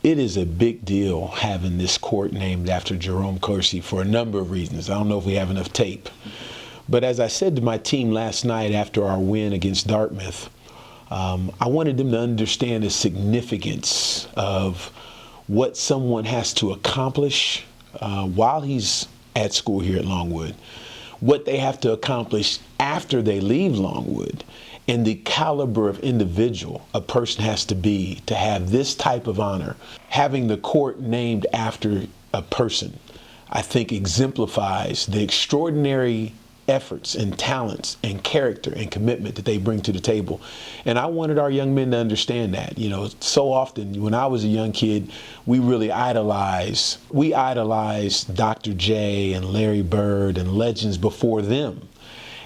It is a big deal having this court named after Jerome Kersey for a number of reasons. I don't know if we have enough tape. But as I said to my team last night after our win against Dartmouth, I wanted them to understand the significance of what someone has to accomplish while he's at school here at Longwood, what they have to accomplish after they leave Longwood, and the caliber of individual a person has to be to have this type of honor. Having the court named after a person, I think, exemplifies the extraordinary efforts and talents and character and commitment that they bring to the table. And I wanted our young men to understand that. You know, so often when I was a young kid, we really idolized Dr. J and Larry Bird and legends before them.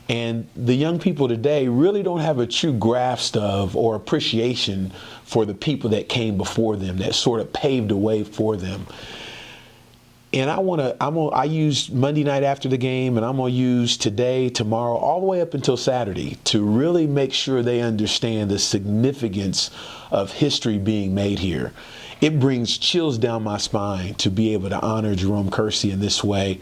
And the young people today really don't have a true grasp of or appreciation for the people that came before them, that sort of paved the way for them. And I used Monday night after the game, and I'm gonna use today, tomorrow, all the way up until Saturday to really make sure they understand the significance of history being made here. It brings chills down my spine to be able to honor Jerome Kersey in this way.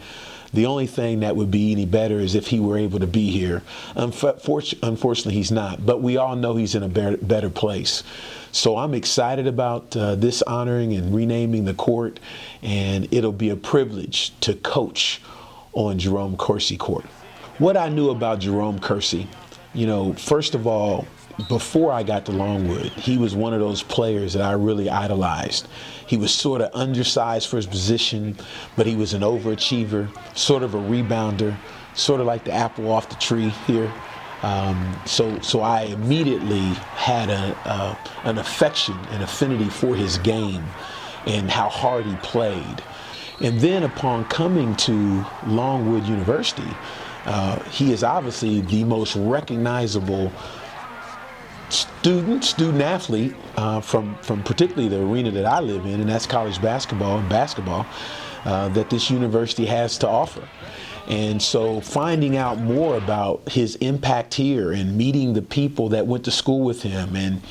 The only thing that would be any better is if he were able to be here. Unfortunately, he's not, but we all know he's in a better place. So I'm excited about this honoring and renaming the court, and it'll be a privilege to coach on Jerome Kersey Court. What I knew about Jerome Kersey, you know, first of all, before I got to Longwood, he was one of those players that I really idolized. He was sort of undersized for his position, but he was an overachiever, sort of a rebounder, sort of like the apple off the tree here. So I immediately had an affection and affinity for his game and how hard he played. And then upon coming to Longwood University, he is obviously the most recognizable student athlete from particularly the arena that I live in, and that's college basketball that this university has to offer. And so finding out more about his impact here and meeting the people that went to school with him and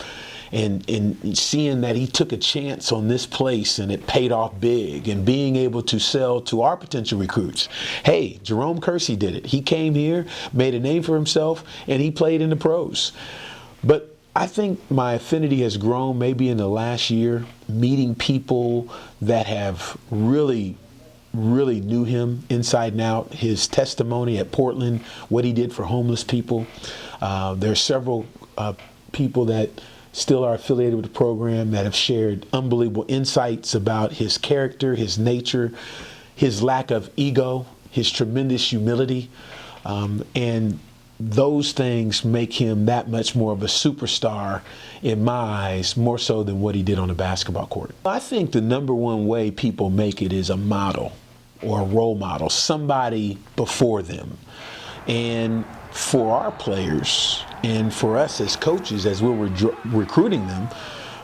seeing that he took a chance on this place and it paid off big, and being able to sell to our potential recruits, hey, Jerome Kersey did it. He came here, made a name for himself, and he played in the pros. But I think my affinity has grown maybe in the last year, meeting people that have really knew him inside and out, his testimony at Portland, what he did for homeless people. There are several people that still are affiliated with the program that have shared unbelievable insights about his character, his nature, his lack of ego, his tremendous humility, and those things make him that much more of a superstar in my eyes, more so than what he did on the basketball court. I think the number one way people make it is a model or a role model, somebody before them. And for our players and for us as coaches, as we're recruiting them,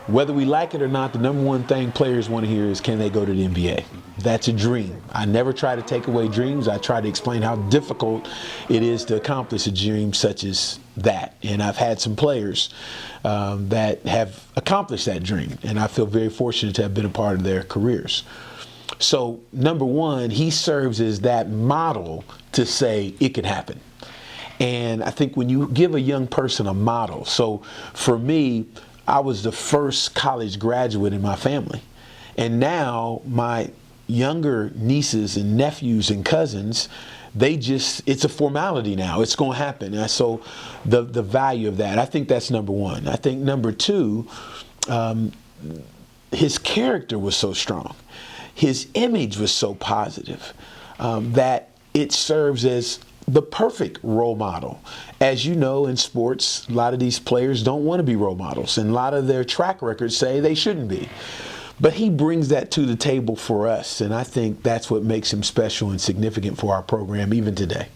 whether we like it or not, the number one thing players want to hear is, can they go to the NBA? That's a dream. I never try to take away dreams. I try to explain how difficult it is to accomplish a dream such as that. And I've had some players that have accomplished that dream, and I feel very fortunate to have been a part of their careers. So number one, he serves as that model to say it can happen. And I think when you give a young person a model, so for me, I was the first college graduate in my family. And now my younger nieces and nephews and cousins, it's a formality now. It's going to happen. And so the value of that, I think that's number one. I think number two, his character was so strong. His image was so positive that it serves as the perfect role model. As you know, in sports, a lot of these players don't want to be role models, and a lot of their track records say they shouldn't be. But he brings that to the table for us, and I think that's what makes him special and significant for our program even today.